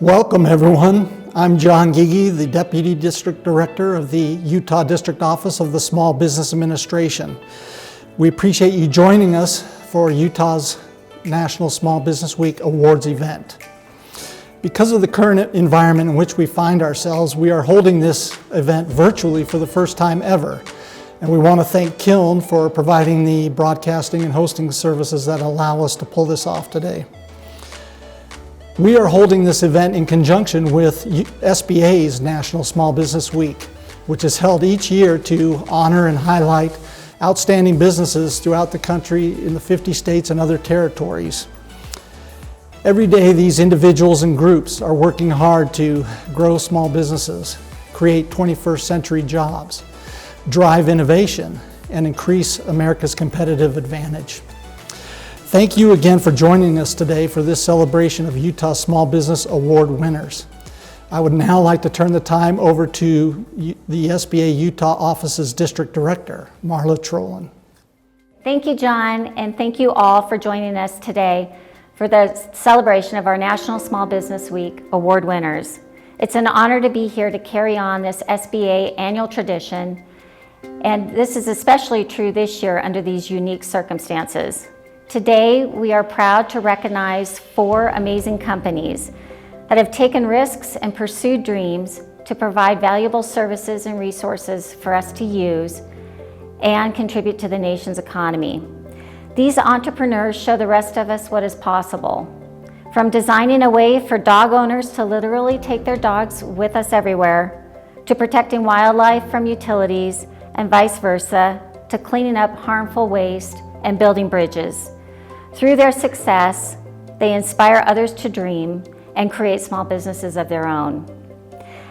Welcome, everyone. I'm John Gigi, the Deputy District Director of the Utah District Office of the Small Business Administration. We appreciate you joining us for Utah's National Small Business Week Awards event. Because of the current environment in which we find ourselves, we are holding this event virtually for the first time ever. And we want to thank Kiln for providing the broadcasting and hosting services that allow us to pull this off today. We are holding this event in conjunction with SBA's National Small Business Week, which is held each year to honor and highlight outstanding businesses throughout the country in the 50 states and other territories. Every day, these individuals and groups are working hard to grow small businesses, create 21st century jobs, drive innovation, and increase America's competitive advantage. Thank you again for joining us today for this celebration of Utah Small Business Award winners. I would now like to turn the time over to the SBA Utah Office's District Director, Marla Trolin. Thank you, John, and thank you all for joining us today for the celebration of our National Small Business Week Award winners. It's an honor to be here to carry on this SBA annual tradition, and this is especially true this year under these unique circumstances. Today, we are proud to recognize 4 amazing companies that have taken risks and pursued dreams to provide valuable services and resources for us to use and contribute to the nation's economy. These entrepreneurs show the rest of us what is possible. From designing a way for dog owners to literally take their dogs with us everywhere, to protecting wildlife from utilities and vice versa, to cleaning up harmful waste and building bridges. Through their success, they inspire others to dream and create small businesses of their own.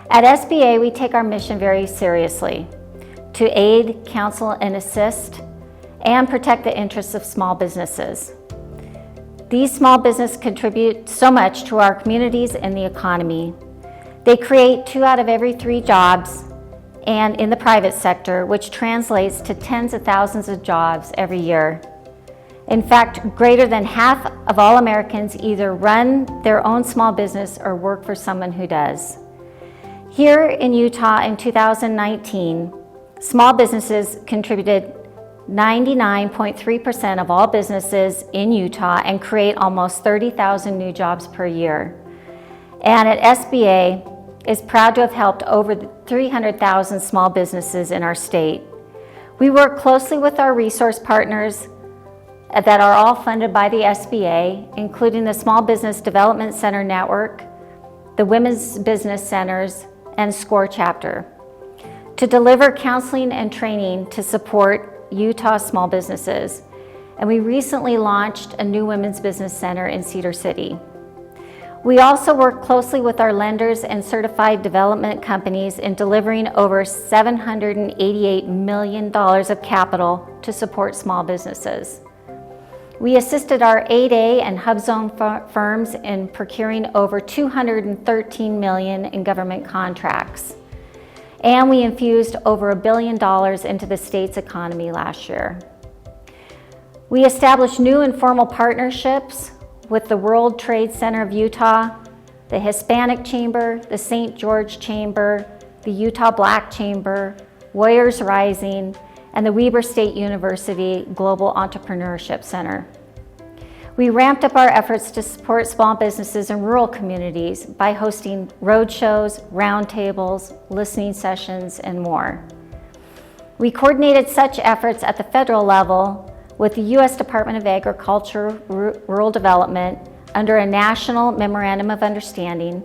At SBA, we take our mission very seriously to aid, counsel, and assist and protect the interests of small businesses. These small businesses contribute so much to our communities and the economy. They create 2 out of every 3 jobs and in the private sector, which translates to tens of thousands of jobs every year. In fact, greater than half of all Americans either run their own small business or work for someone who does. Here in Utah in 2019, small businesses contributed 99.3% of all businesses in Utah and create almost 30,000 new jobs per year. And at SBA is proud to have helped over 300,000 small businesses in our state. We work closely with our resource partners that are all funded by the SBA, including the Small Business Development Center Network, the Women's Business Centers, and SCORE chapter, to deliver counseling and training to support Utah small businesses. And we recently launched a new Women's Business Center in Cedar City. We also work closely with our lenders and certified development companies in delivering over $788 million of capital to support small businesses. We assisted our 8A and HubZone firms in procuring over $213 million in government contracts. And we infused over $1 billion into the state's economy last year. We established new informal partnerships with the World Trade Center of Utah, the Hispanic Chamber, the St. George Chamber, the Utah Black Chamber, Warriors Rising, and the Weber State University Global Entrepreneurship Center. We ramped up our efforts to support small businesses in rural communities by hosting roadshows, roundtables, listening sessions, and more. We coordinated such efforts at the federal level with the U.S. Department of Agriculture, Rural Development under a national memorandum of understanding,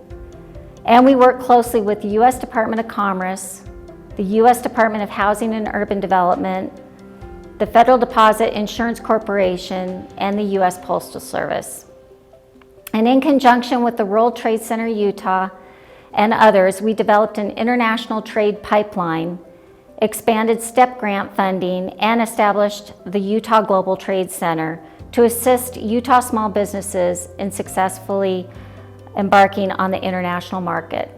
and we worked closely with the U.S. Department of Commerce, the U.S. Department of Housing and Urban Development, the Federal Deposit Insurance Corporation, and the U.S. Postal Service. And in conjunction with the World Trade Center Utah and others, we developed an international trade pipeline, expanded STEP grant funding, and established the Utah Global Trade Center to assist Utah small businesses in successfully embarking on the international market.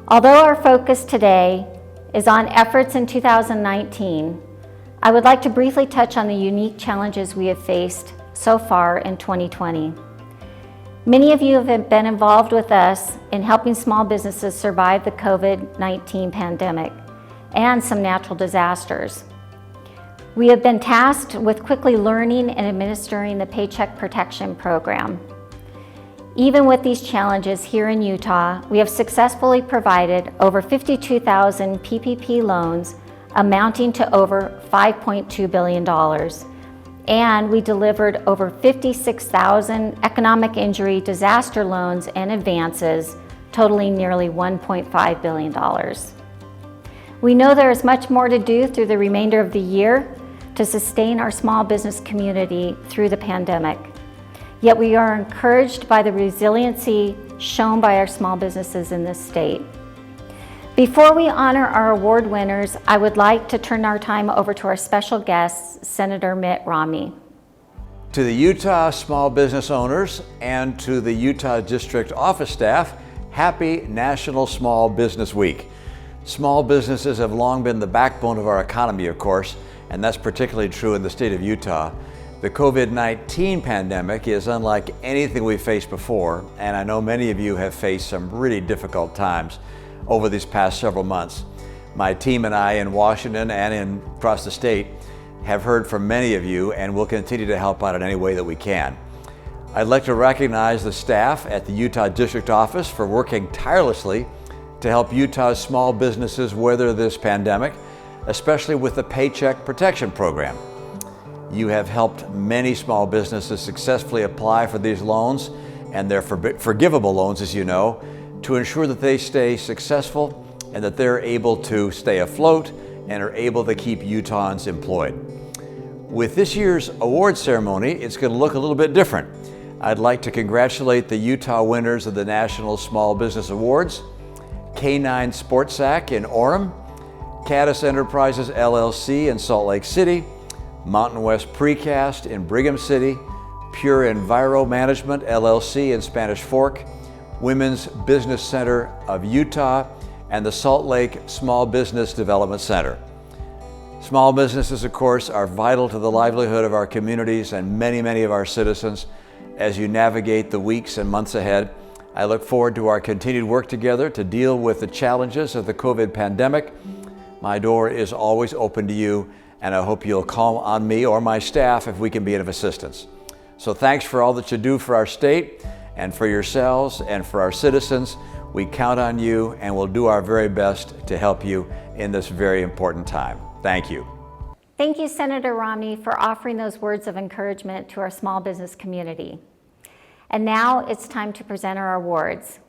Although our focus today is on efforts in 2019. I would like to briefly touch on the unique challenges we have faced so far in 2020. Many of you have been involved with us in helping small businesses survive the COVID-19 pandemic and some natural disasters. We have been tasked with quickly learning and administering the Paycheck Protection Program. Even with these challenges here in Utah, we have successfully provided over 52,000 PPP loans amounting to over $5.2 billion. And we delivered over 56,000 economic injury disaster loans and advances totaling nearly $1.5 billion. We know there is much more to do through the remainder of the year to sustain our small business community through the pandemic. Yet we are encouraged by the resiliency shown by our small businesses in this state. Before we honor our award winners, I would like to turn our time over to our special guest, Senator Mitt Romney. To the Utah small business owners and to the Utah District Office staff, happy National Small Business Week. Small businesses have long been the backbone of our economy, of course, and that's particularly true in the state of Utah. The COVID-19 pandemic is unlike anything we've faced before, and I know many of you have faced some really difficult times over these past several months. My team and I in Washington and across the state have heard from many of you and will continue to help out in any way that we can. I'd like to recognize the staff at the Utah District Office for working tirelessly to help Utah's small businesses weather this pandemic, especially with the Paycheck Protection Program. You have helped many small businesses successfully apply for these loans, and they're forgivable loans, as you know, to ensure that they stay successful and that they're able to stay afloat and are able to keep Utahns employed. With this year's award ceremony, it's going to look a little bit different. I'd like to congratulate the Utah winners of the National Small Business Awards, K9 Sports Sack in Orem, Caddis Enterprises LLC in Salt Lake City, Mountain West Precast in Brigham City, Pure Enviro Management LLC in Spanish Fork, Women's Business Center of Utah, and the Salt Lake Small Business Development Center. Small businesses, of course, are vital to the livelihood of our communities and many of our citizens. As you navigate the weeks and months ahead, I look forward to our continued work together to deal with the challenges of the COVID pandemic. My door is always open to you, and I hope you'll call on me or my staff if we can be of assistance. So thanks for all that you do for our state and for yourselves and for our citizens. We count on you and we'll do our very best to help you in this very important time. Thank you. Thank you, Senator Romney, for offering those words of encouragement to our small business community. And now it's time to present our awards.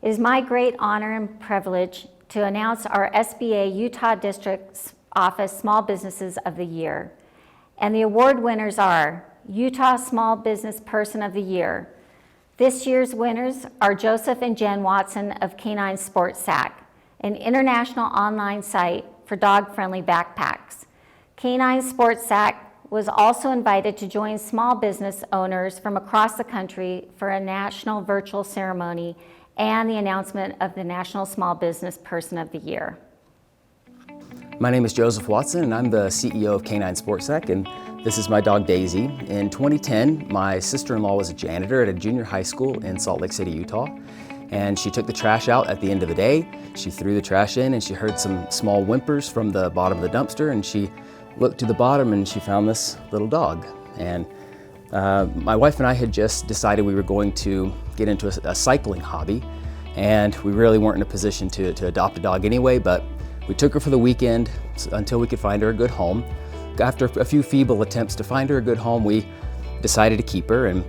It is my great honor and privilege to announce our SBA Utah District Office Small Businesses of the Year. And the award winners are Utah Small Business Person of the Year. This year's winners are Joseph and Jen Watson of K9 Sports Sack, an international online site for dog-friendly backpacks. K9 Sports Sack was also invited to join small business owners from across the country for a national virtual ceremony and the announcement of the National Small Business Person of the Year. My name is Joseph Watson, and I'm the CEO of K9 Sports Sack, and this is my dog Daisy. In 2010, my sister-in-law was a janitor at a junior high school in Salt Lake City, Utah, and she took the trash out at the end of the day. She threw the trash in, and she heard some small whimpers from the bottom of the dumpster, and she looked to the bottom, and she found this little dog. And my wife and I had just decided we were going to get into a cycling hobby, and we really weren't in a position to adopt a dog anyway, but we took her for the weekend until we could find her a good home. After a few feeble attempts to find her a good home, we decided to keep her, and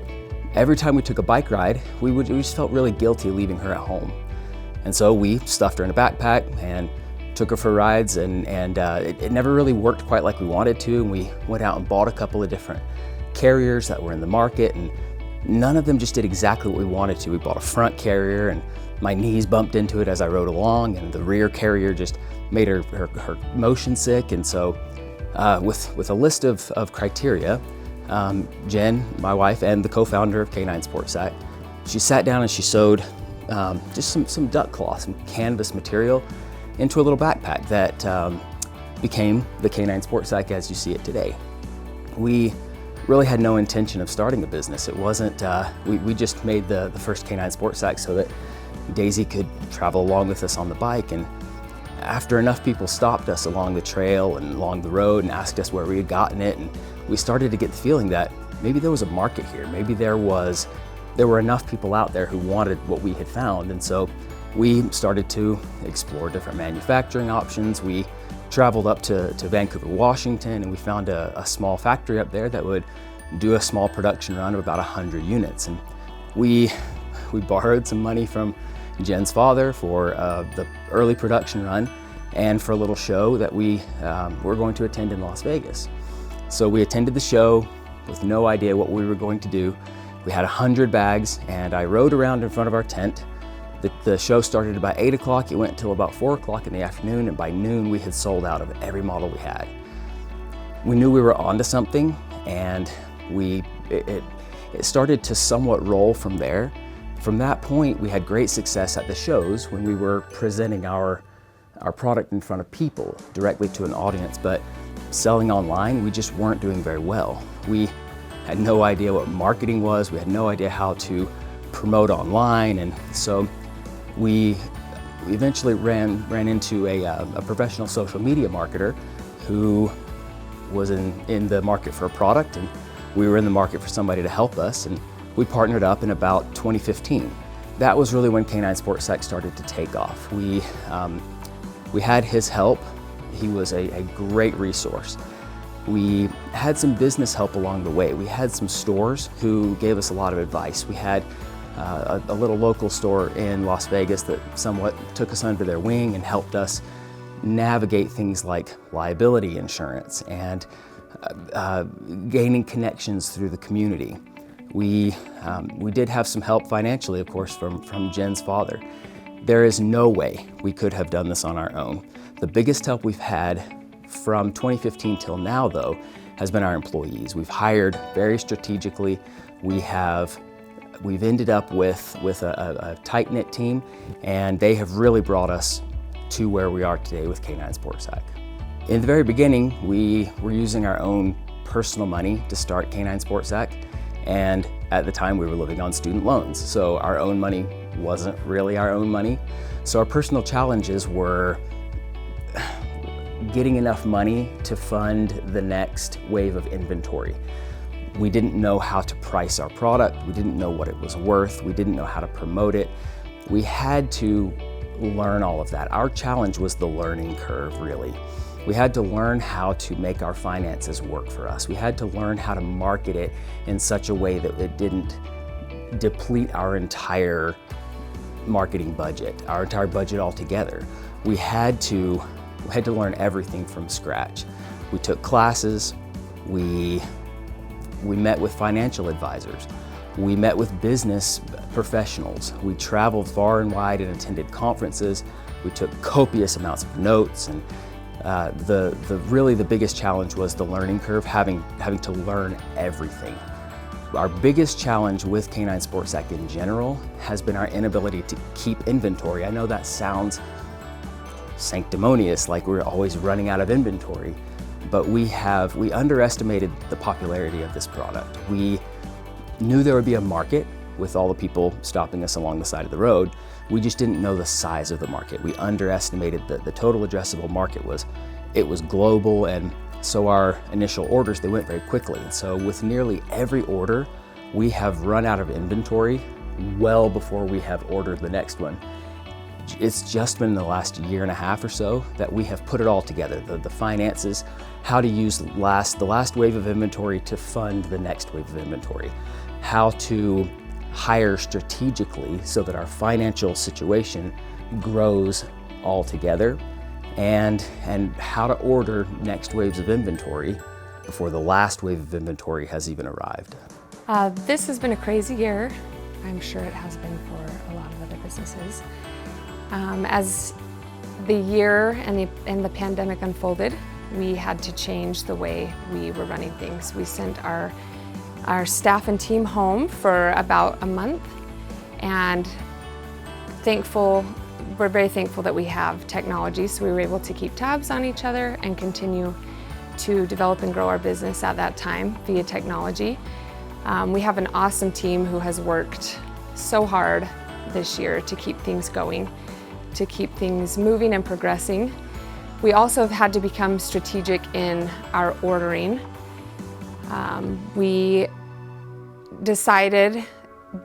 every time we took a bike ride, we just felt really guilty leaving her at home. And so we stuffed her in a backpack and took her for rides, and it never really worked quite like we wanted to, and we went out and bought a couple of different carriers that were in the market, and none of them just did exactly what we wanted to. We bought a front carrier, and my knees bumped into it as I rode along, and the rear carrier just made her motion sick. And so with a list of criteria, Jen, my wife, and the co-founder of K9 Sports Sack, she sat down and she sewed just some duck cloth, some canvas material, into a little backpack that became the K9 Sport Sack as you see it today. We really had no intention of starting a business. It wasn't, we just made the first K9 Sport Sack so that Daisy could travel along with us on the bike. And after enough people stopped us along the trail and along the road and asked us where we had gotten it, and we started to get the feeling that maybe there was a market here. Maybe there were enough people out there who wanted what we had found. And so we started to explore different manufacturing options. We traveled up to Vancouver, Washington, and we found a small factory up there that would do a small production run of about 100 units. And we borrowed some money from Jen's father for the early production run and for a little show that we were going to attend in Las Vegas. So we attended the show with no idea what we were going to do. We had 100 bags, and I rode around in front of our tent. The show started about 8 o'clock. It went until about 4 o'clock in the afternoon, and by noon we had sold out of every model we had. We knew we were onto something, and it started to somewhat roll from there. From that point, we had great success at the shows when we were presenting our product in front of people, directly to an audience, but selling online, we just weren't doing very well. We had no idea what marketing was. We had no idea how to promote online, and so we eventually ran into a professional social media marketer who was in the market for a product, and we were in the market for somebody to help us, and we partnered up in about 2015. That was really when K9 Sport Sack started to take off. We had his help. He was a great resource. We had some business help along the way. We had some stores who gave us a lot of advice. We had a little local store in Las Vegas that somewhat took us under their wing and helped us navigate things like liability insurance and gaining connections through the community. We did have some help financially, of course, from Jen's father. There is no way we could have done this on our own. The biggest help we've had from 2015 till now, though, has been our employees. We've hired very strategically. We've ended up with a tight-knit team, and they have really brought us to where we are today with K9 Sport Sack. In the very beginning, we were using our own personal money to start K9 Sport Sack, and at the time we were living on student loans, so our own money wasn't really our own money. So our personal challenges were getting enough money to fund the next wave of inventory. We didn't know how to price our product. We didn't know what it was worth. We didn't know how to promote it. We had to learn all of that. Our challenge was the learning curve, really. We had to learn how to make our finances work for us. We had to learn how to market it in such a way that it didn't deplete our entire marketing budget, our entire budget altogether. We had to learn everything from scratch. We took classes, we met with financial advisors, we met with business professionals, we traveled far and wide and attended conferences, we took copious amounts of notes, and really the biggest challenge was the learning curve, having to learn everything. Our biggest challenge with K9 Sport Sack in general has been our inability to keep inventory. I know that sounds sanctimonious, like we're always running out of inventory, but we underestimated the popularity of this product. We knew there would be a market with all the people stopping us along the side of the road. We just didn't know the size of the market. We underestimated the total addressable market was global, and so our initial orders, they went very quickly. And so with nearly every order, we have run out of inventory well before we have ordered the next one. It's just been the last year and a half or so that we have put it all together, the finances, how to use the last wave of inventory to fund the next wave of inventory, how to hire strategically so that our financial situation grows all together, and how to order next waves of inventory before the last wave of inventory has even arrived. This has been a crazy year. I'm sure it has been for a lot of other businesses. As the year and the pandemic unfolded, we had to change the way we were running things. We sent our staff and team home for about a month, and thankful we're very thankful that we have technology, so we were able to keep tabs on each other and continue to develop and grow our business at that time via technology. We have an awesome team who has worked so hard this year to keep things going, to keep things moving and progressing. We also have had to become strategic in our ordering. We decided,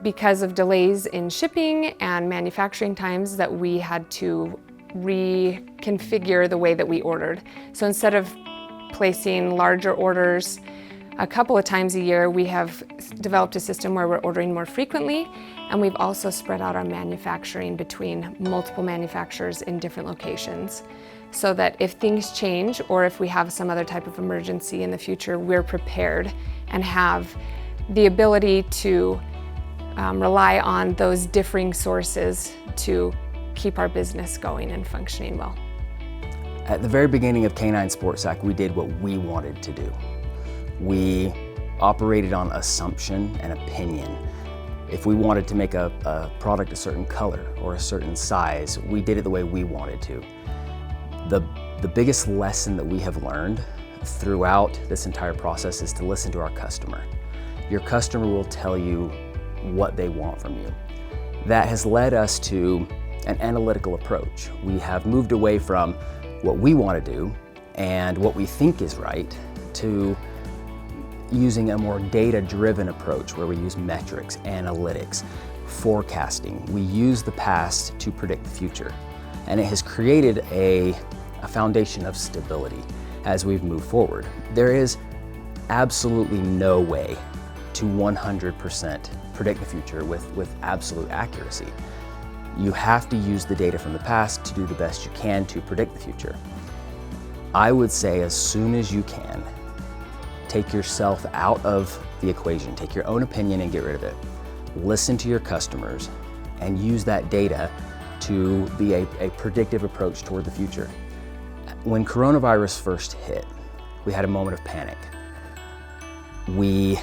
because of delays in shipping and manufacturing times, that we had to reconfigure the way that we ordered. So instead of placing larger orders a couple of times a year, we have developed a system where we're ordering more frequently, and we've also spread out our manufacturing between multiple manufacturers in different locations, so that if things change or if we have some other type of emergency in the future, we're prepared and have the ability to rely on those differing sources to keep our business going and functioning well. At the very beginning of K9 Sports Sack, we did what we wanted to do. We operated on assumption and opinion. If we wanted to make a product a certain color or a certain size, we did it the way we wanted to. The biggest lesson that we have learned throughout this entire process is to listen to our customer. Your customer will tell you what they want from you. That has led us to an analytical approach. We have moved away from what we want to do and what we think is right to using a more data-driven approach where we use metrics, analytics, forecasting. We use the past to predict the future, and it has created a foundation of stability as we've moved forward. There is absolutely no way to 100% predict the future with absolute accuracy. You have to use the data from the past to do the best you can to predict the future. I would say as soon as you can, take yourself out of the equation, take your own opinion and get rid of it. Listen to your customers and use that data to be a predictive approach toward the future. When coronavirus first hit, we had a moment of panic. We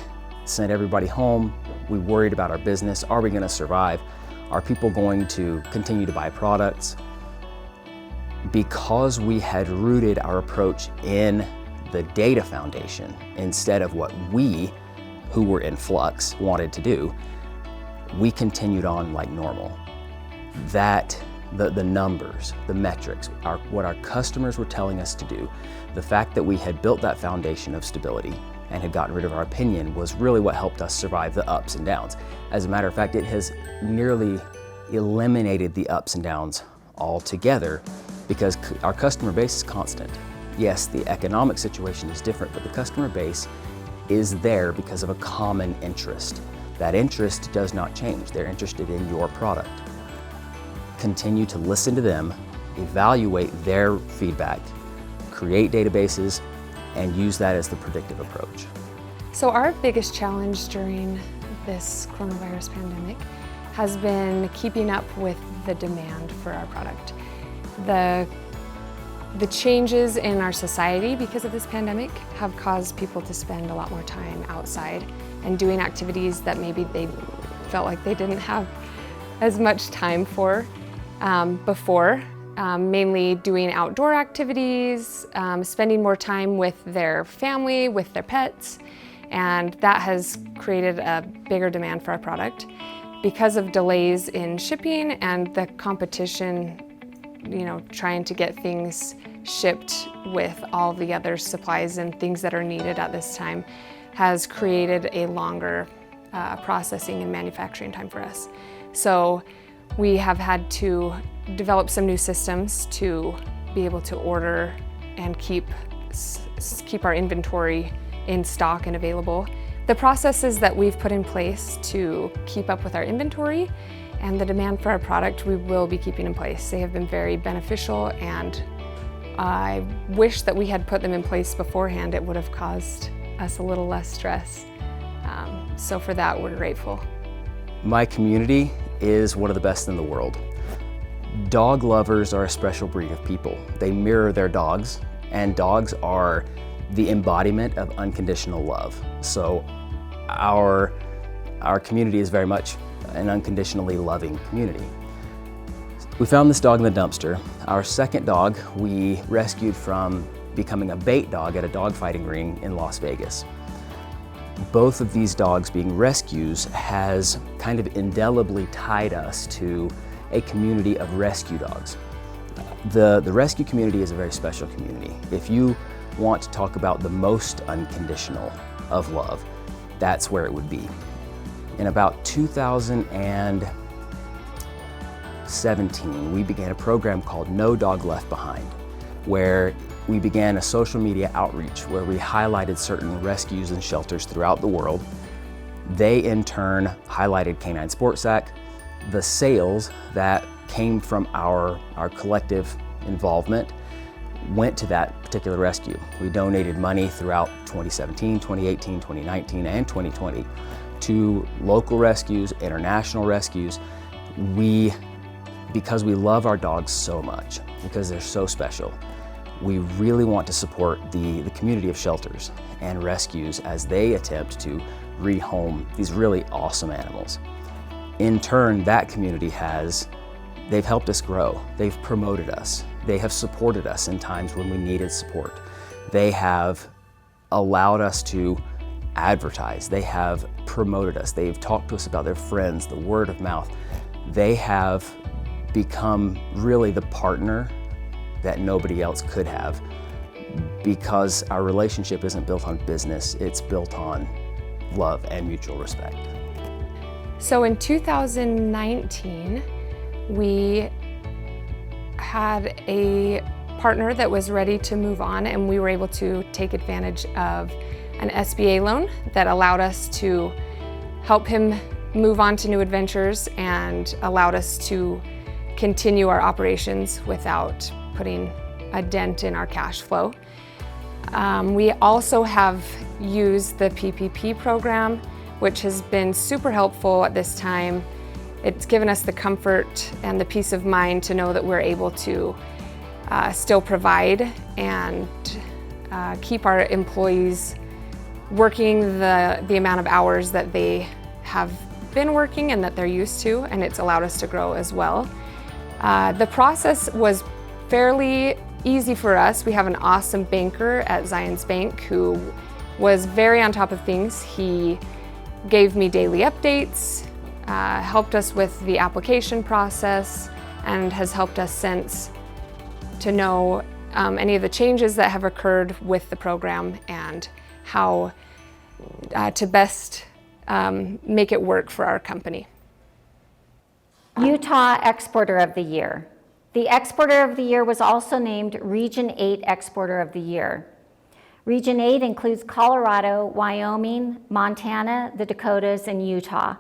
sent everybody home. We worried about our business. Are we going to survive? Are people going to continue to buy products? Because we had rooted our approach in the data foundation instead of what we, who were in flux, wanted to do, we continued on like normal. The numbers, the metrics, what our customers were telling us to do, the fact that we had built that foundation of stability and had gotten rid of our opinion was really what helped us survive the ups and downs. As a matter of fact, it has nearly eliminated the ups and downs altogether because our customer base is constant. Yes, the economic situation is different, but the customer base is there because of a common interest. That interest does not change. They're interested in your product. Continue to listen to them, evaluate their feedback, create databases, and use that as the predictive approach. So our biggest challenge during this coronavirus pandemic has been keeping up with the demand for our product. The changes in our society because of this pandemic have caused people to spend a lot more time outside and doing activities that maybe they felt like they didn't have as much time for before. Mainly doing outdoor activities, spending more time with their family, with their pets, and that has created a bigger demand for our product. Because of delays in shipping and the competition, trying to get things shipped with all the other supplies and things that are needed at this time has created a longer processing and manufacturing time for us. So we have had to develop some new systems to be able to order and keep our inventory in stock and available. The processes that we've put in place to keep up with our inventory and the demand for our product, we will be keeping in place. They have been very beneficial, and I wish that we had put them in place beforehand. It would have caused us a little less stress. So for that, we're grateful. My community is one of the best in the world. Dog lovers are a special breed of people. They mirror their dogs, and dogs are the embodiment of unconditional love. So our community is very much an unconditionally loving community. We found this dog in the dumpster. Our second dog we rescued from becoming a bait dog at a dog fighting ring in Las Vegas. Both of these dogs being rescues has kind of indelibly tied us to a community of rescue dogs. The rescue community is a very special community. If you want to talk about the most unconditional of love, that's where it would be. In about 2017, we began a program called No Dog Left Behind, where we began a social media outreach where we highlighted certain rescues and shelters throughout the world. They in turn highlighted Canine Sport Sack. The sales that came from our collective involvement went to that particular rescue. We donated money throughout 2017, 2018, 2019, and 2020 to local rescues, international rescues. Because we love our dogs so much, because they're so special, we really want to support the community of shelters and rescues as they attempt to rehome these really awesome animals. In turn, that community they've helped us grow. They've promoted us. They have supported us in times when we needed support. They have allowed us to advertise. They have promoted us. They've talked to us about their friends, the word of mouth. They have become really the partner that nobody else could have, because our relationship isn't built on business, it's built on love and mutual respect. So in 2019, we had a partner that was ready to move on, and we were able to take advantage of an SBA loan that allowed us to help him move on to new adventures and allowed us to continue our operations without putting a dent in our cash flow. We also have used the PPP program, which has been super helpful at this time. It's given us the comfort and the peace of mind to know that we're able to still provide and keep our employees working the amount of hours that they have been working and that they're used to, and it's allowed us to grow as well. The process was fairly easy for us. We have an awesome banker at Zions Bank who was very on top of things. He gave me daily updates, helped us with the application process, and has helped us since to know any of the changes that have occurred with the program and how to best make it work for our company. Utah Exporter of the Year. The Exporter of the Year was also named Region 8 Exporter of the Year. Region 8 includes Colorado, Wyoming, Montana, the Dakotas, and Utah.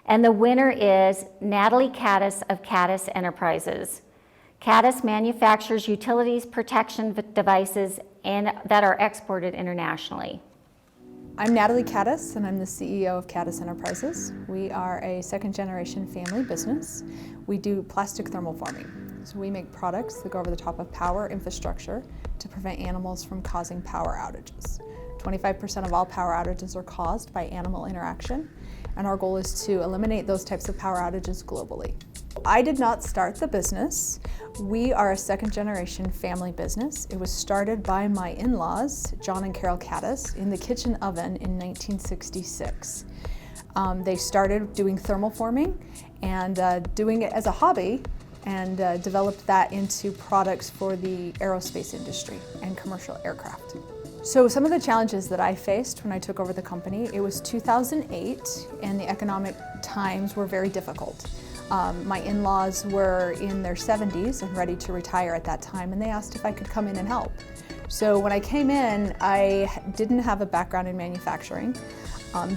And the winner is Natalie Caddis of Caddis Enterprises. Caddis manufactures utilities protection devices that are exported internationally. I'm Natalie Caddis, and I'm the CEO of Caddis Enterprises. We are a second-generation family business. We do plastic thermoforming. So we make products that go over the top of power infrastructure to prevent animals from causing power outages. 25% of all power outages are caused by animal interaction, and our goal is to eliminate those types of power outages globally. I did not start the business. We are a second-generation family business. It was started by my in-laws, John and Carol Caddis, in the kitchen oven in 1966. They started doing thermoforming and doing it as a hobby, and developed that into products for the aerospace industry and commercial aircraft. So some of the challenges that I faced when I took over the company, it was 2008, and the economic times were very difficult. My in-laws were in their 70s and ready to retire at that time, and they asked if I could come in and help. So when I came in, I didn't have a background in manufacturing,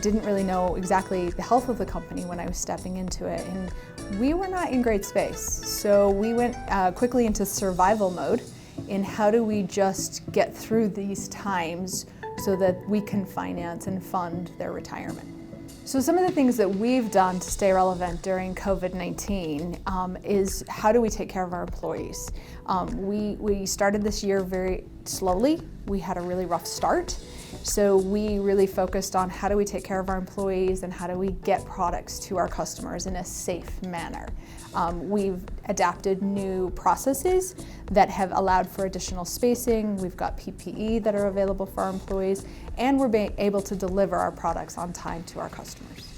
didn't really know exactly the health of the company when I was stepping into it, and we were not in great space. So we went quickly into survival mode in how do we just get through these times so that we can finance and fund their retirement. So some of the things that we've done to stay relevant during COVID-19 is how do we take care of our employees? We started this year very slowly. We had a really rough start, So we really focused on how do we take care of our employees and how do we get products to our customers in a safe manner. We've adapted new processes that have allowed for additional spacing. We've got PPE that are available for our employees, and we're being able to deliver our products on time to our customers.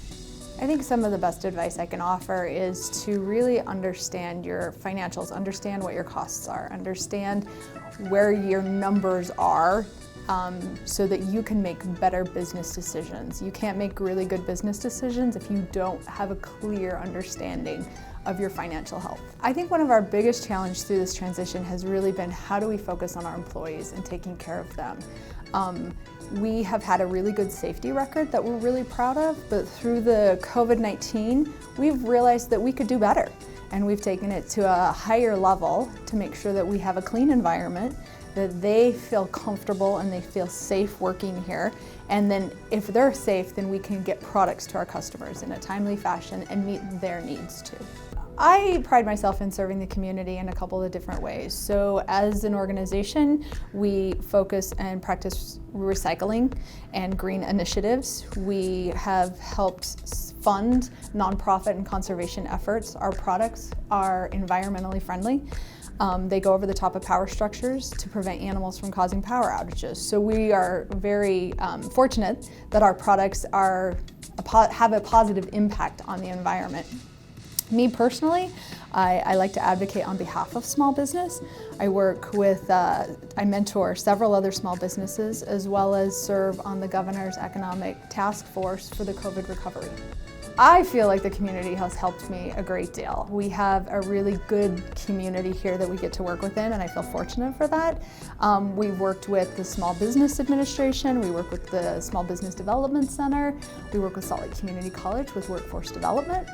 I think some of the best advice I can offer is to really understand your financials, understand what your costs are, understand where your numbers are, so that you can make better business decisions. You can't make really good business decisions if you don't have a clear understanding of your financial health. I think one of our biggest challenges through this transition has really been how do we focus on our employees and taking care of them. We have had a really good safety record that we're really proud of, but through the COVID-19, we've realized that we could do better. And we've taken it to a higher level to make sure that we have a clean environment, that they feel comfortable and they feel safe working here. And then if they're safe, then we can get products to our customers in a timely fashion and meet their needs too. I pride myself in serving the community in a couple of different ways. So as an organization, we focus and practice recycling and green initiatives. We have helped fund nonprofit and conservation efforts. Our products are environmentally friendly. They go over the top of power structures to prevent animals from causing power outages. So we are very fortunate that our products have a positive impact on the environment. Me personally, I like to advocate on behalf of small business. I mentor several other small businesses, as well as serve on the Governor's Economic Task Force for the COVID recovery. I feel like the community has helped me a great deal. We have a really good community here that we get to work within, and I feel fortunate for that. We've worked with the Small Business Administration, we work with the Small Business Development Center, we work with Salt Lake Community College with workforce development.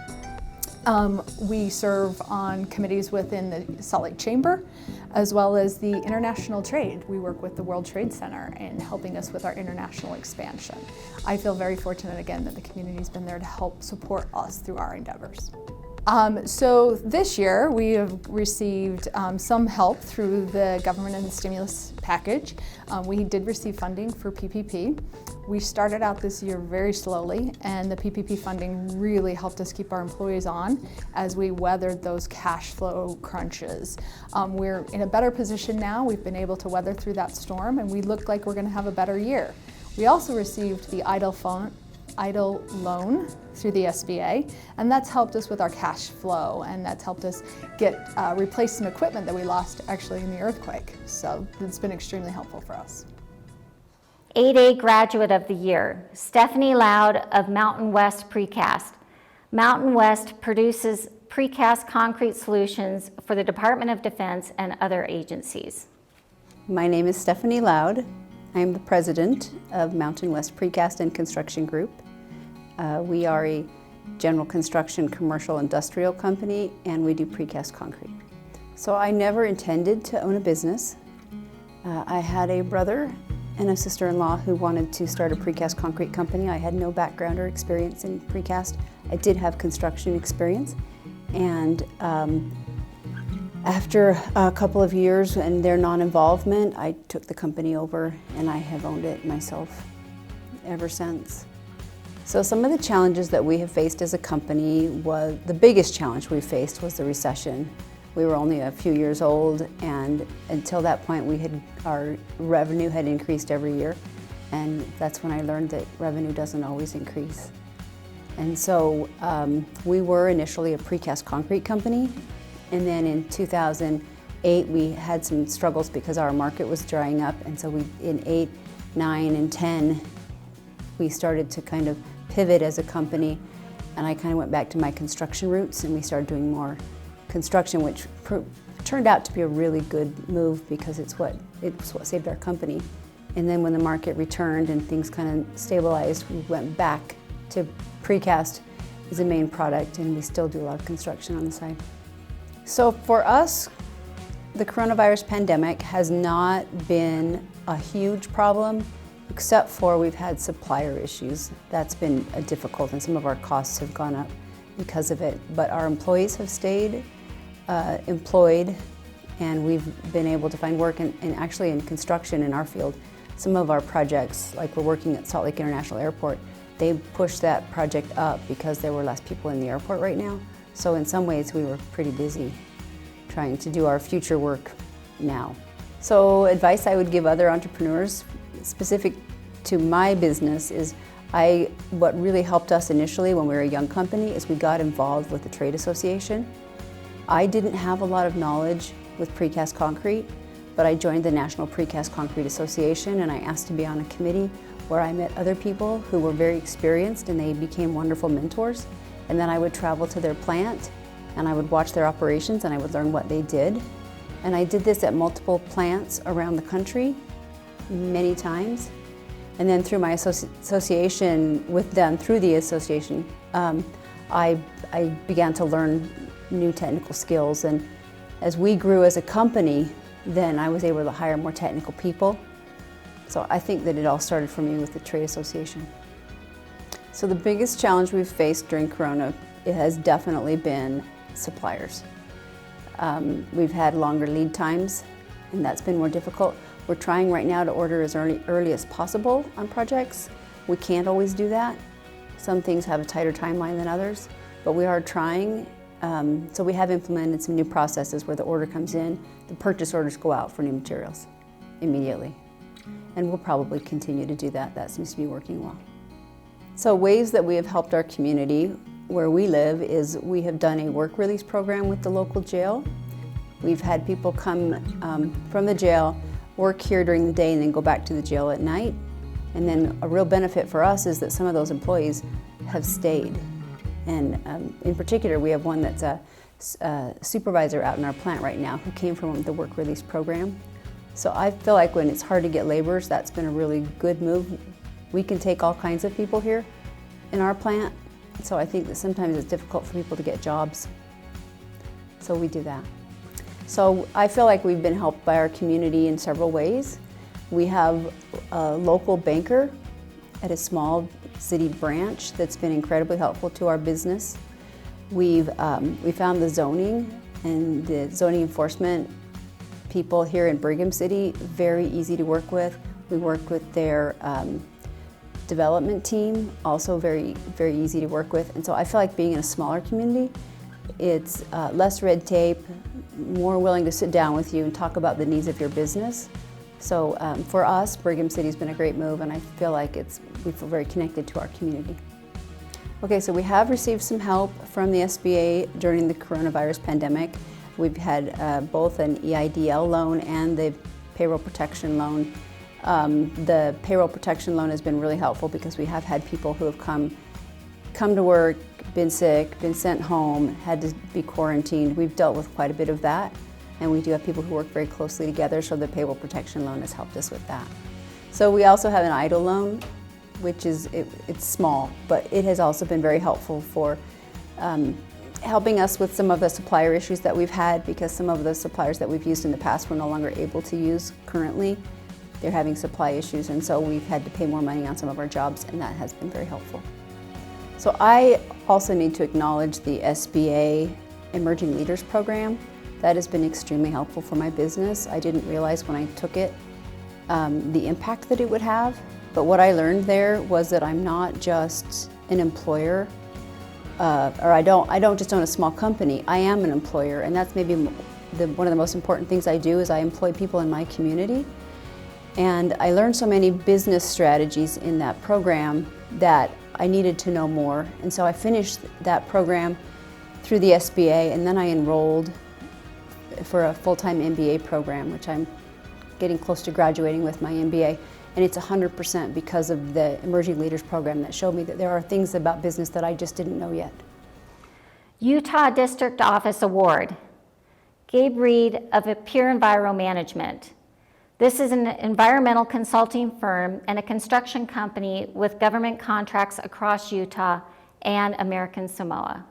We serve on committees within the Salt Lake Chamber, as well as the international trade. We work with the World Trade Center in helping us with our international expansion. I feel very fortunate again that the community's been there to help support us through our endeavors. So this year we have received some help through the government and the stimulus package. We did receive funding for PPP. We started out this year very slowly, and the PPP funding really helped us keep our employees on as we weathered those cash flow crunches. We're in a better position now. We've been able to weather through that storm, and we look like we're going to have a better year. We also received the EIDL loan through the SBA, and that's helped us with our cash flow, and that's helped us replace some equipment that we lost actually in the earthquake. So it's been extremely helpful for us. 8A Graduate of the Year, Stephanie Loud of Mountain West Precast. Mountain West produces precast concrete solutions for the Department of Defense and other agencies. My name is Stephanie Loud. I am the president of Mountain West Precast and Construction Group. We are a general construction commercial industrial company, and we do precast concrete. So I never intended to own a business. I had a brother and a sister-in-law who wanted to start a precast concrete company. I had no background or experience in precast. I did have construction experience, and after a couple of years and their non-involvement, I took the company over, and I have owned it myself ever since. So some of the challenges that we have faced as a company the biggest challenge we faced was the recession. We were only a few years old, and until that point our revenue had increased every year, and that's when I learned that revenue doesn't always increase. And so we were initially a precast concrete company, and then in 2008 we had some struggles because our market was drying up, and so in 8, 9, and 10 we started to kind of pivot as a company, and I kind of went back to my construction roots, and we started doing more construction, which turned out to be a really good move because it's what saved our company. And then when the market returned and things kind of stabilized, we went back to precast as a main product, and we still do a lot of construction on the side. So for us, the coronavirus pandemic has not been a huge problem, except for we've had supplier issues. That's been difficult, and some of our costs have gone up because of it. But our employees have stayed employed, and we've been able to find work, and actually in construction in our field, some of our projects, like we're working at Salt Lake International Airport, they pushed that project up because there were less people in the airport right now. So in some ways we were pretty busy trying to do our future work now. So advice I would give other entrepreneurs specific to my business is what really helped us initially when we were a young company is we got involved with the trade association. I didn't have a lot of knowledge with precast concrete, but I joined the National Precast Concrete Association and I asked to be on a committee where I met other people who were very experienced and they became wonderful mentors. And then I would travel to their plant and I would watch their operations and I would learn what they did. And I did this at multiple plants around the country many times. And then through my association with them, through the association, I began to learn new technical skills. And as we grew as a company, then I was able to hire more technical people. So I think that it all started for me with the trade association. So the biggest challenge we've faced during Corona, it has definitely been suppliers. We've had longer lead times and that's been more difficult. We're trying right now to order as early as possible on projects. We can't always do that. Some things have a tighter timeline than others, but we are trying. So we have implemented some new processes where the order comes in, the purchase orders go out for new materials immediately. And we'll probably continue to do that. That seems to be working well. So ways that we have helped our community where we live is we have done a work release program with the local jail. We've had people come from the jail, work here during the day and then go back to the jail at night. And then a real benefit for us is that some of those employees have stayed. And in particular, we have one that's a supervisor out in our plant right now who came from the work release program. So I feel like when it's hard to get laborers, that's been a really good move. We can take all kinds of people here in our plant. So I think that sometimes it's difficult for people to get jobs. So we do that. So I feel like we've been helped by our community in several ways. We have a local banker at a small city branch that's been incredibly helpful to our business. We found the zoning and the zoning enforcement people here in Brigham City very easy to work with. We work with their development team, also very, very easy to work with. And so I feel like being in a smaller community, it's less red tape, more willing to sit down with you and talk about the needs of your business. So for us, Brigham City's been a great move and I feel like we feel very connected to our community. Okay, so we have received some help from the SBA during the coronavirus pandemic. We've had both an EIDL loan and the payroll protection loan. The payroll protection loan has been really helpful because we have had people who have come to work, been sick, been sent home, had to be quarantined. We've dealt with quite a bit of that. And we do have people who work very closely together, so the payroll protection loan has helped us with that. So we also have an EIDL loan, which is, it's small, but it has also been very helpful for helping us with some of the supplier issues that we've had, because some of the suppliers that we've used in the past we're no longer able to use currently. They're having supply issues, and so we've had to pay more money on some of our jobs, and that has been very helpful. So I also need to acknowledge the SBA Emerging Leaders Program. That has been extremely helpful for my business. I didn't realize when I took it the impact that it would have, but what I learned there was that I'm not just an employer, or I don't just own a small company. I am an employer, and that's maybe one of the most important things I do is I employ people in my community. And I learned so many business strategies in that program that I needed to know more. And so I finished that program through the SBA, and then I enrolled for a full-time MBA program, which I'm getting close to graduating with my MBA. And it's 100% because of the Emerging Leaders Program that showed me that there are things about business that I just didn't know yet. Utah District Office Award. Gabe Reed of Pure Enviro Management. This is an environmental consulting firm and a construction company with government contracts across Utah and American Samoa.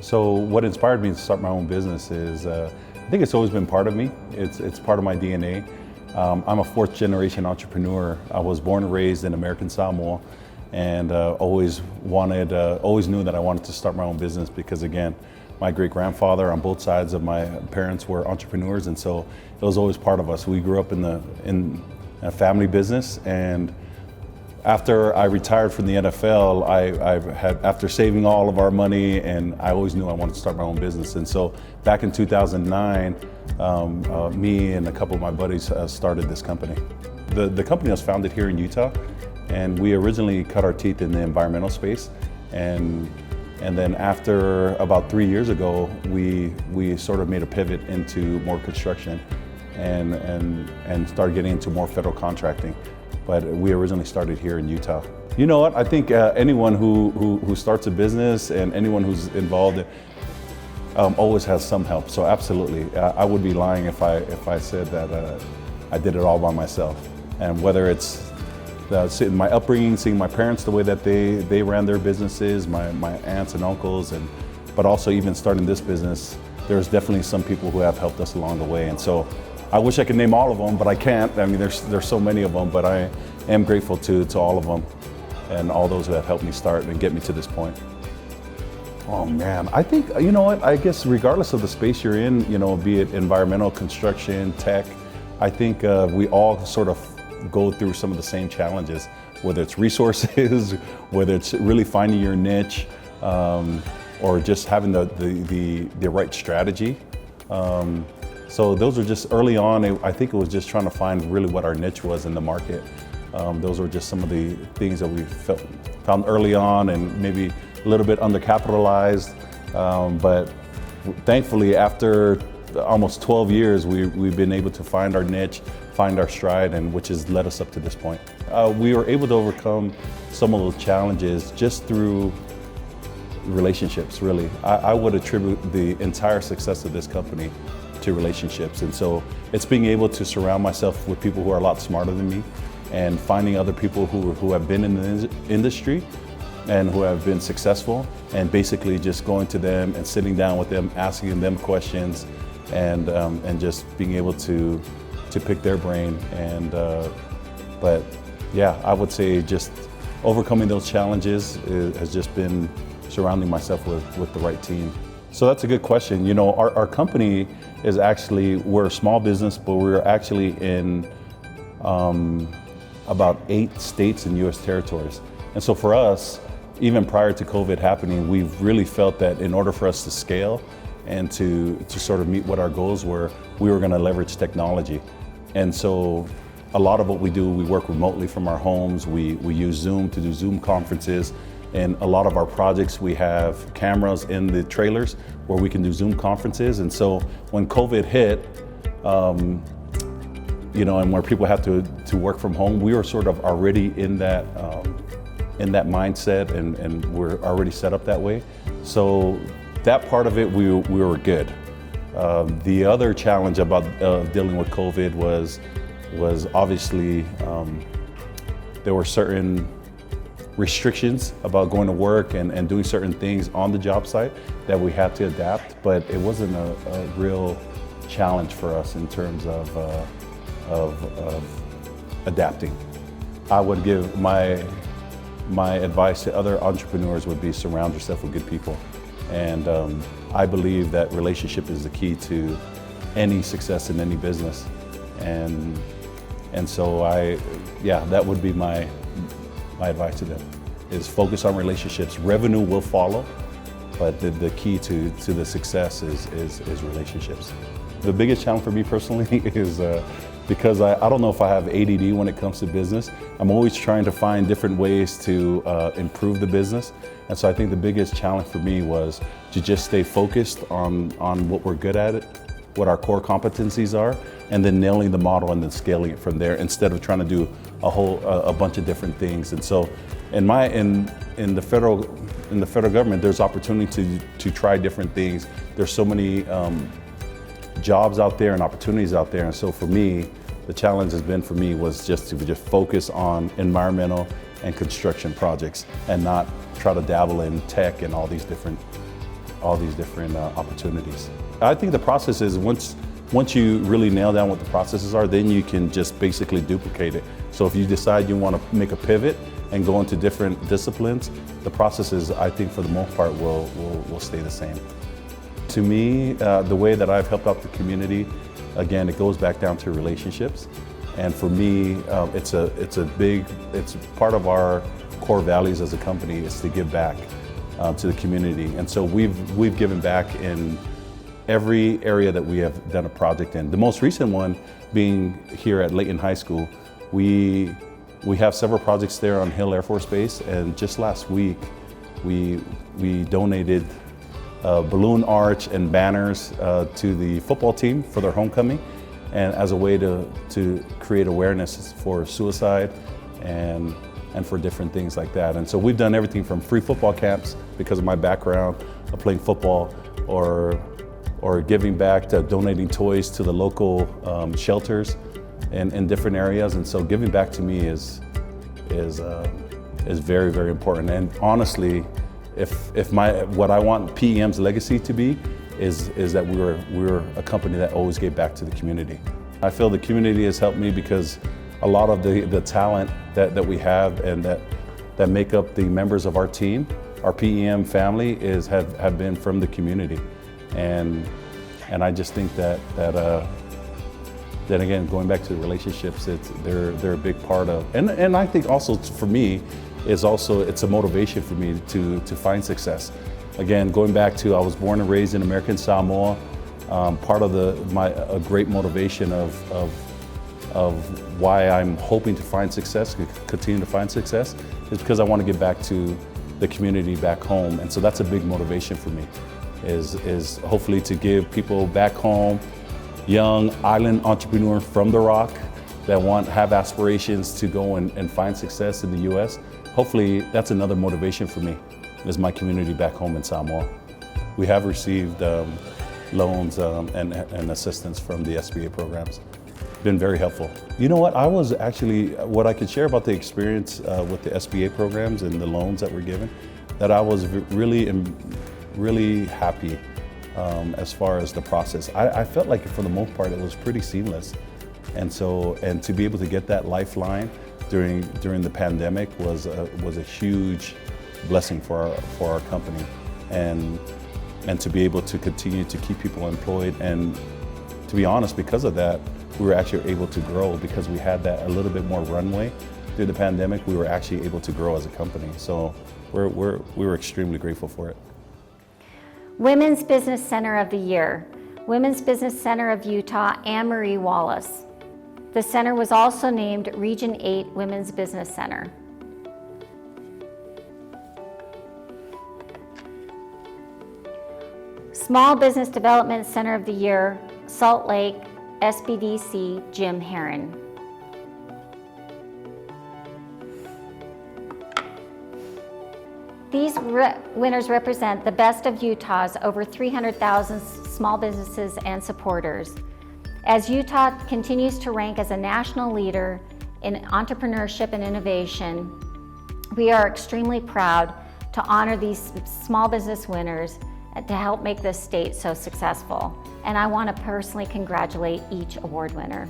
So what inspired me to start my own business is, I think it's always been part of me. It's part of my DNA. I'm a fourth generation entrepreneur. I was born and raised in American Samoa, and always knew that I wanted to start my own business because, again, my great-grandfather on both sides of my parents were entrepreneurs, and so it was always part of us. We grew up in a family business. And after I retired from the NFL, after saving all of our money, and I always knew I wanted to start my own business. And so back in 2009, me and a couple of my buddies started this company. The company was founded here in Utah, and we originally cut our teeth in the environmental space. And then after about 3 years ago, we sort of made a pivot into more construction and started getting into more federal contracting. But we originally started here in Utah. You know what? I think anyone who starts a business and anyone who's involved always has some help. So absolutely, I would be lying if I said that I did it all by myself. And whether it's my upbringing, seeing my parents the way that they ran their businesses, my aunts and uncles, but also even starting this business, there's definitely some people who have helped us along the way. And so I wish I could name all of them, but I can't. I mean, there's so many of them, but I am grateful to all of them and all those who have helped me start and get me to this point. Oh man, I think, you know what, I guess regardless of the space you're in, you know, be it environmental, construction, tech, I think we all sort of go through some of the same challenges, whether it's resources, whether it's really finding your niche, or just having the right strategy. So those are just early on, I think it was just trying to find really what our niche was in the market. Those were just some of the things that we found early on, and maybe a little bit undercapitalized. But thankfully, after almost 12 years, we've been able to find our niche, find our stride, and which has led us up to this point. We were able to overcome some of those challenges just through relationships, really. I would attribute the entire success of this company to relationships. And so it's being able to surround myself with people who are a lot smarter than me, and finding other people who have been in the industry and who have been successful, and basically just going to them and sitting down with them, asking them questions, and just being able to pick their brain. And but yeah, I would say just overcoming those challenges has just been surrounding myself with the right team. So that's a good question. You know, our company is actually, we're a small business, but we're actually in about 8 states and US territories. And so for us, even prior to COVID happening, we've really felt that in order for us to scale and to sort of meet what our goals were, we were gonna leverage technology. And so a lot of what we do, we work remotely from our homes. We use Zoom to do Zoom conferences. And a lot of our projects, we have cameras in the trailers where we can do Zoom conferences. And so when COVID hit, you know, and where people had to work from home, we were sort of already in that mindset, and we're already set up that way. So that part of it, we were good. The other challenge about dealing with COVID was obviously there were certain restrictions about going to work and doing certain things on the job site that we had to adapt, but it wasn't a real challenge for us in terms of adapting. I would give my advice to other entrepreneurs would be surround yourself with good people. And I believe that relationship is the key to any success in any business. And so that would be my advice to them, is focus on relationships. Revenue will follow, but the key to the success is relationships. The biggest challenge for me personally is because I don't know if I have ADD when it comes to business. I'm always trying to find different ways to improve the business. And so I think the biggest challenge for me was to just stay focused on what we're good at, what our core competencies are, and then nailing the model and then scaling it from there, instead of trying to do a bunch of different things. And so in the federal government, there's opportunity to try different things. There's so many jobs out there and opportunities out there. And so for me, the challenge has been for me was just to focus on environmental and construction projects and not try to dabble in tech and all these different opportunities. I think the process is once you really nail down what the processes are, then you can just basically duplicate it. So if you decide you want to make a pivot and go into different disciplines, the processes, I think for the most part, will stay the same. To me, the way that I've helped out the community, again, it goes back down to relationships. And for me, it's part of our core values as a company is to give back to the community. And so we've given back in every area that we have done a project in. The most recent one being here at Layton High School. We have several projects there on Hill Air Force Base, and just last week we donated a balloon arch and banners to the football team for their homecoming, and as a way to create awareness for suicide and for different things like that. And so we've done everything from free football camps because of my background of playing football, or giving back to donating toys to the local shelters in different areas. And so giving back to me is very, very important. And honestly, what I want PEM's legacy to be is that we're a company that always gave back to the community. I feel the community has helped me because a lot of the talent that we have and that make up the members of our team, our PEM family, have been from the community. And I just think that again, going back to the relationships, they're a big part of, and I think also for me, it's a motivation for me to find success. Again, going back to, I was born and raised in American Samoa. Part of a great motivation of why I'm hoping to find success, continue to find success, is because I want to get back to the community back home. And so that's a big motivation for me, is hopefully to give people back home, young island entrepreneur from the Rock that have aspirations to go and find success in the U.S. Hopefully that's another motivation for me, is my community back home in Samoa. We have received loans and assistance from the SBA programs. Been very helpful. You know what, what I could share about the experience with the SBA programs and the loans that were given, that I was really happy as far as the process. I felt like for the most part it was pretty seamless. And to be able to get that lifeline during the pandemic was a huge blessing for our company. And to be able to continue to keep people employed, and to be honest, because of that, we were actually able to grow because we had that a little bit more runway through the pandemic. We were actually able to grow as a company. So we were extremely grateful for it. Women's Business Center of the Year. Women's Business Center of Utah, Anne Marie Wallace. The center was also named Region 8 Women's Business Center. Small Business Development Center of the Year, Salt Lake, SBDC, Jim Herron. These winners represent the best of Utah's over 300,000 small businesses and supporters. As Utah continues to rank as a national leader in entrepreneurship and innovation, we are extremely proud to honor these small business winners and to help make this state so successful. And I want to personally congratulate each award winner.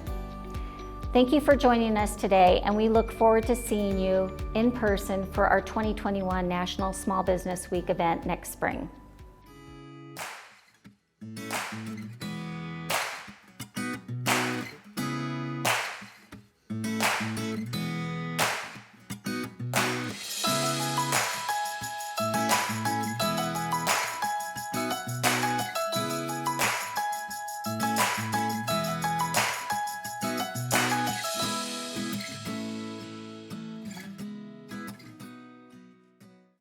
Thank you for joining us today, and we look forward to seeing you in person for our 2021 National Small Business Week event next spring.